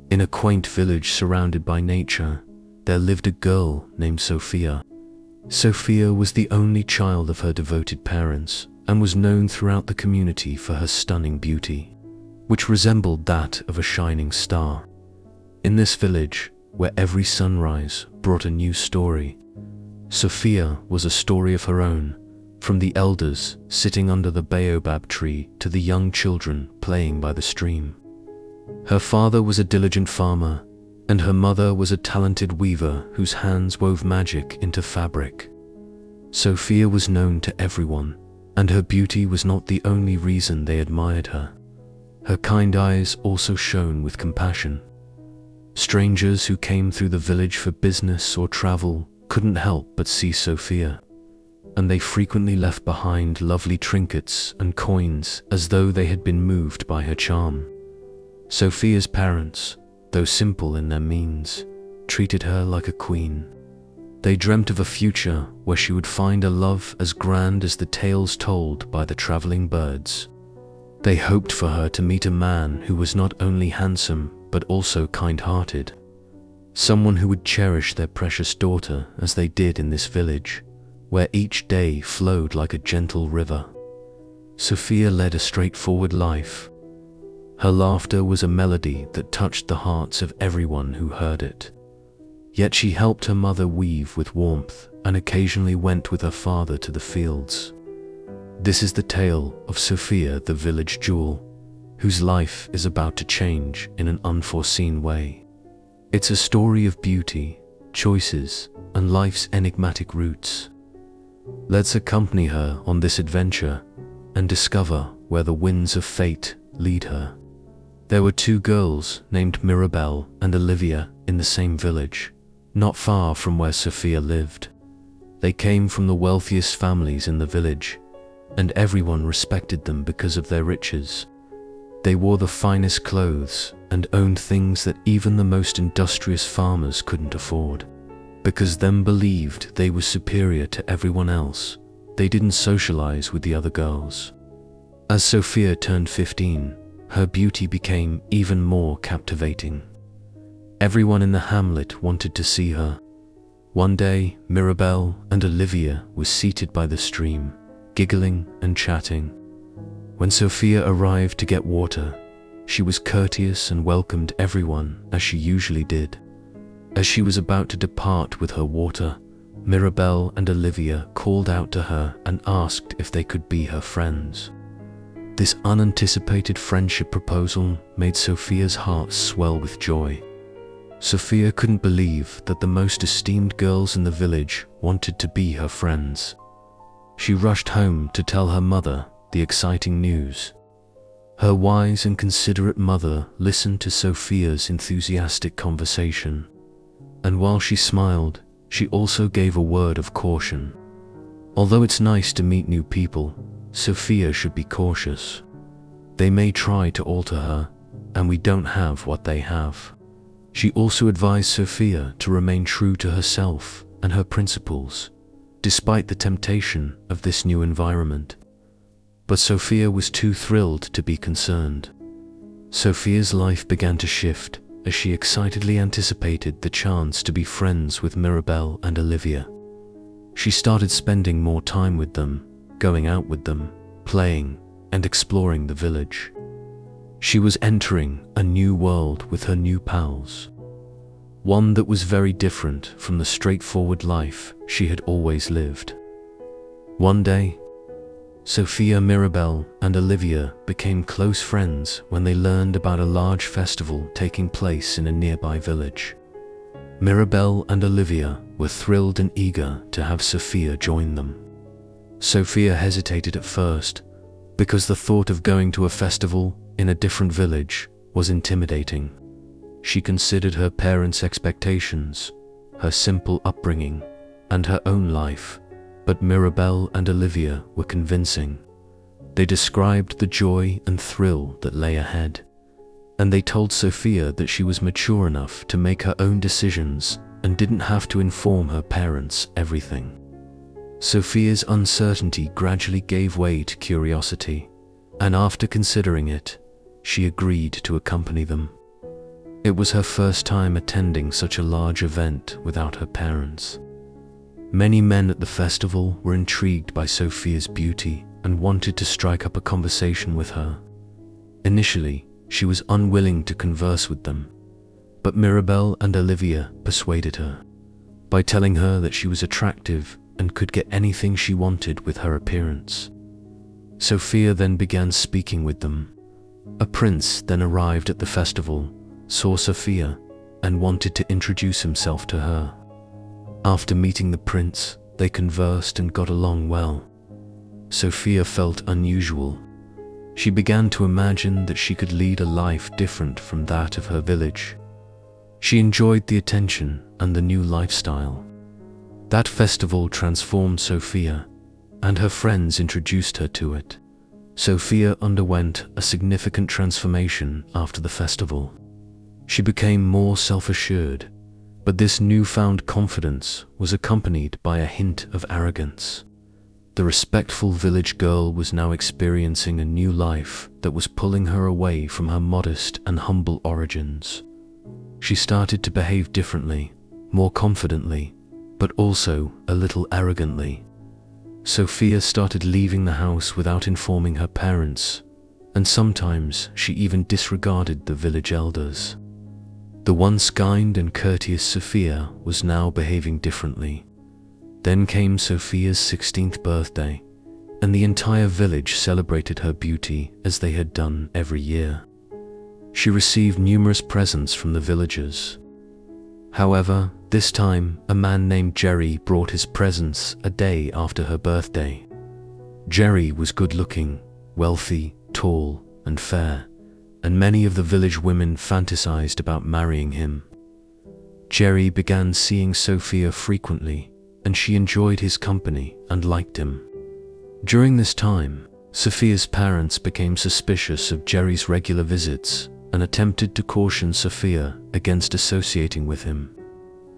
In a quaint village surrounded by nature, there lived a girl named Sophia. Sophia was the only child of her devoted parents and was known throughout the community for her stunning beauty, which resembled that of a shining star. In this village, where every sunrise brought a new story, Sophia was a story of her own, from the elders sitting under the baobab tree to the young children playing by the stream. Her father was a diligent farmer, and her mother was a talented weaver whose hands wove magic into fabric. Sophia was known to everyone, and her beauty was not the only reason they admired her. Her kind eyes also shone with compassion. Strangers who came through the village for business or travel couldn't help but see Sophia, and they frequently left behind lovely trinkets and coins as though they had been moved by her charm. Sophia's parents, though simple in their means, treated her like a queen. They dreamt of a future where she would find a love as grand as the tales told by the traveling birds. They hoped for her to meet a man who was not only handsome but also kind-hearted, someone who would cherish their precious daughter as they did in this village, where each day flowed like a gentle river. Sophia led a straightforward life. Her laughter was a melody that touched the hearts of everyone who heard it. Yet she helped her mother weave with warmth and occasionally went with her father to the fields. This is the tale of Sophia, the village jewel, whose life is about to change in an unforeseen way. It's a story of beauty, choices, and life's enigmatic roots. Let's accompany her on this adventure and discover where the winds of fate lead her. There were two girls named Mirabelle and Olivia in the same village, not far from where Sophia lived. They came from the wealthiest families in the village, and everyone respected them because of their riches. They wore the finest clothes and owned things that even the most industrious farmers couldn't afford. Because them believed they were superior to everyone else, they didn't socialize with the other girls. As Sophia turned 15, her beauty became even more captivating. Everyone in the hamlet wanted to see her. One day, Mirabelle and Olivia were seated by the stream, giggling and chatting. When Sophia arrived to get water, she was courteous and welcomed everyone as she usually did. As she was about to depart with her water, Mirabelle and Olivia called out to her and asked if they could be her friends. This unanticipated friendship proposal made Sophia's heart swell with joy. Sophia couldn't believe that the most esteemed girls in the village wanted to be her friends. She rushed home to tell her mother the exciting news. Her wise and considerate mother listened to Sophia's enthusiastic conversation, and while she smiled, she also gave a word of caution. Although it's nice to meet new people, Sophia should be cautious. They may try to alter her, and we don't have what they have. She also advised Sophia to remain true to herself and her principles, despite the temptation of this new environment. But Sophia was too thrilled to be concerned. Sophia's life began to shift as she excitedly anticipated the chance to be friends with Mirabelle and Olivia. She started spending more time with them, going out with them, playing, and exploring the village. She was entering a new world with her new pals, one that was very different from the straightforward life she had always lived. One day, Sophia, Mirabelle, and Olivia became close friends when they learned about a large festival taking place in a nearby village. Mirabelle and Olivia were thrilled and eager to have Sophia join them. Sophia hesitated at first because the thought of going to a festival in a different village was intimidating. She considered her parents' expectations, her simple upbringing, and her own life, but Mirabelle and Olivia were convincing. They described the joy and thrill that lay ahead, and they told Sophia that she was mature enough to make her own decisions and didn't have to inform her parents everything. Sophia's uncertainty gradually gave way to curiosity, and after considering it, she agreed to accompany them. It was her first time attending such a large event without her parents. Many men at the festival were intrigued by Sophia's beauty and wanted to strike up a conversation with her. Initially, she was unwilling to converse with them, but Mirabel and Olivia persuaded her by telling her that she was attractive and could get anything she wanted with her appearance. Sophia then began speaking with them. A prince then arrived at the festival, saw Sophia, and wanted to introduce himself to her. After meeting the prince, they conversed and got along well. Sophia felt unusual. She began to imagine that she could lead a life different from that of her village. She enjoyed the attention and the new lifestyle. That festival transformed Sophia, and her friends introduced her to it. Sophia underwent a significant transformation after the festival. She became more self-assured, but this newfound confidence was accompanied by a hint of arrogance. The respectful village girl was now experiencing a new life that was pulling her away from her modest and humble origins. She started to behave differently, more confidently, but also a little arrogantly. Sophia started leaving the house without informing her parents, and sometimes she even disregarded the village elders. The once kind and courteous Sophia was now behaving differently. Then came Sophia's 16th birthday, and the entire village celebrated her beauty as they had done every year. She received numerous presents from the villagers. However, this time a man named Jerry brought his presents a day after her birthday. Jerry was good-looking, wealthy, tall, and fair, and many of the village women fantasized about marrying him. Jerry began seeing Sophia frequently, and she enjoyed his company and liked him. During this time, Sophia's parents became suspicious of Jerry's regular visits and attempted to caution Sophia against associating with him.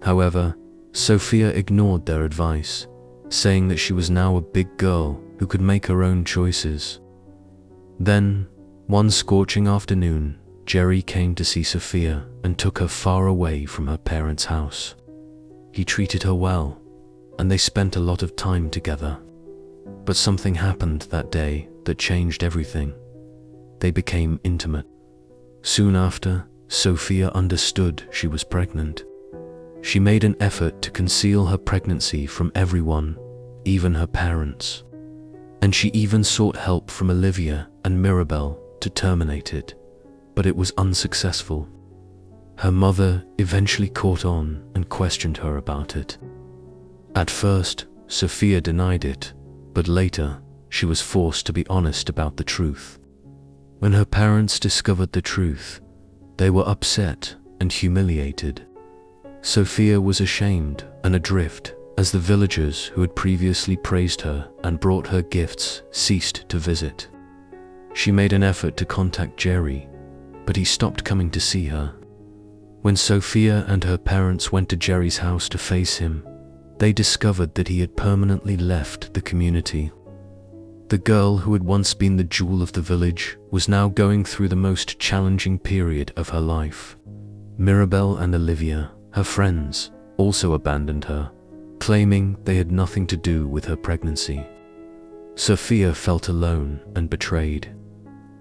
However, Sophia ignored their advice, saying that she was now a big girl who could make her own choices. Then, one scorching afternoon, Jerry came to see Sophia and took her far away from her parents' house. He treated her well, and they spent a lot of time together. But something happened that day that changed everything. They became intimate. Soon after, Sophia understood she was pregnant. She made an effort to conceal her pregnancy from everyone, even her parents. And she even sought help from Olivia and Mirabel to terminate it, but it was unsuccessful. Her mother eventually caught on and questioned her about it. At first, Sophia denied it, but later, she was forced to be honest about the truth. When her parents discovered the truth, they were upset and humiliated. Sophia was ashamed and adrift as the villagers who had previously praised her and brought her gifts ceased to visit. She made an effort to contact Jerry, but he stopped coming to see her. When Sophia and her parents went to Jerry's house to face him, they discovered that he had permanently left the community. The girl who had once been the jewel of the village was now going through the most challenging period of her life. Mirabel and Olivia, her friends, also abandoned her, claiming they had nothing to do with her pregnancy. Sophia felt alone and betrayed.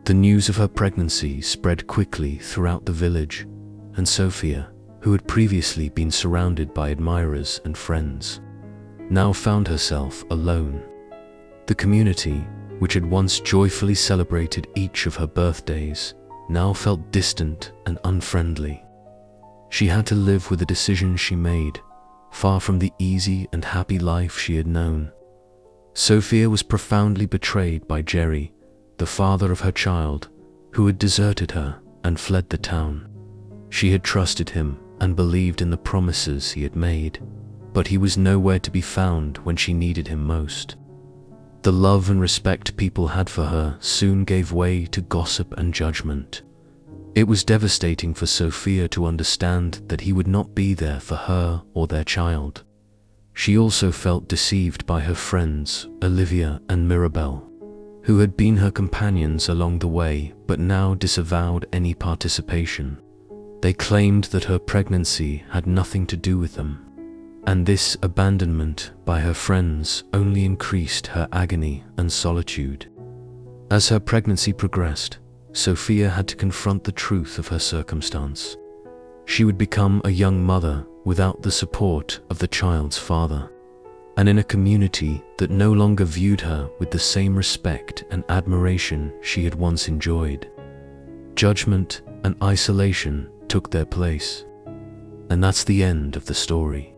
The news of her pregnancy spread quickly throughout the village, and Sophia, who had previously been surrounded by admirers and friends, now found herself alone. The community, which had once joyfully celebrated each of her birthdays, now felt distant and unfriendly. She had to live with the decisions she made, far from the easy and happy life she had known. Sophia was profoundly betrayed by Jerry, the father of her child, who had deserted her and fled the town. She had trusted him and believed in the promises he had made, but he was nowhere to be found when she needed him most. The love and respect people had for her soon gave way to gossip and judgment. It was devastating for Sophia to understand that he would not be there for her or their child. She also felt deceived by her friends, Olivia and Mirabel, who had been her companions along the way but now disavowed any participation. They claimed that her pregnancy had nothing to do with them, and this abandonment by her friends only increased her agony and solitude. As her pregnancy progressed, Sophia had to confront the truth of her circumstance. She would become a young mother without the support of the child's father, and in a community that no longer viewed her with the same respect and admiration she had once enjoyed. Judgment and isolation took their place, and that's the end of the story.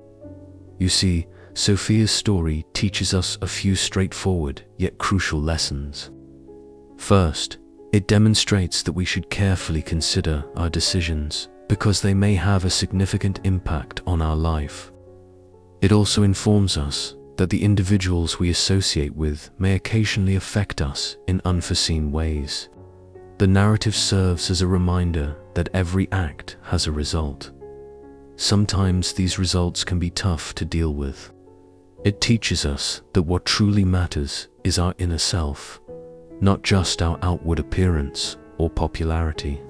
You see, Sophia's story teaches us a few straightforward yet crucial lessons. First, it demonstrates that we should carefully consider our decisions because they may have a significant impact on our life. It also informs us that the individuals we associate with may occasionally affect us in unforeseen ways. The narrative serves as a reminder that every act has a result. Sometimes these results can be tough to deal with. It teaches us that what truly matters is our inner self, not just our outward appearance or popularity.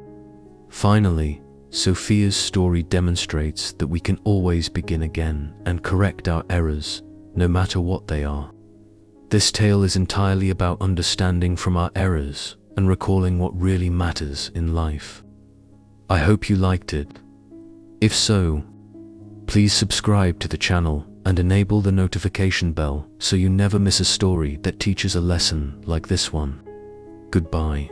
Finally, Sophia's story demonstrates that we can always begin again and correct our errors, no matter what they are. This tale is entirely about understanding from our errors and recalling what really matters in life. I hope you liked it. If so, please subscribe to the channel and enable the notification bell so you never miss a story that teaches a lesson like this one. Goodbye.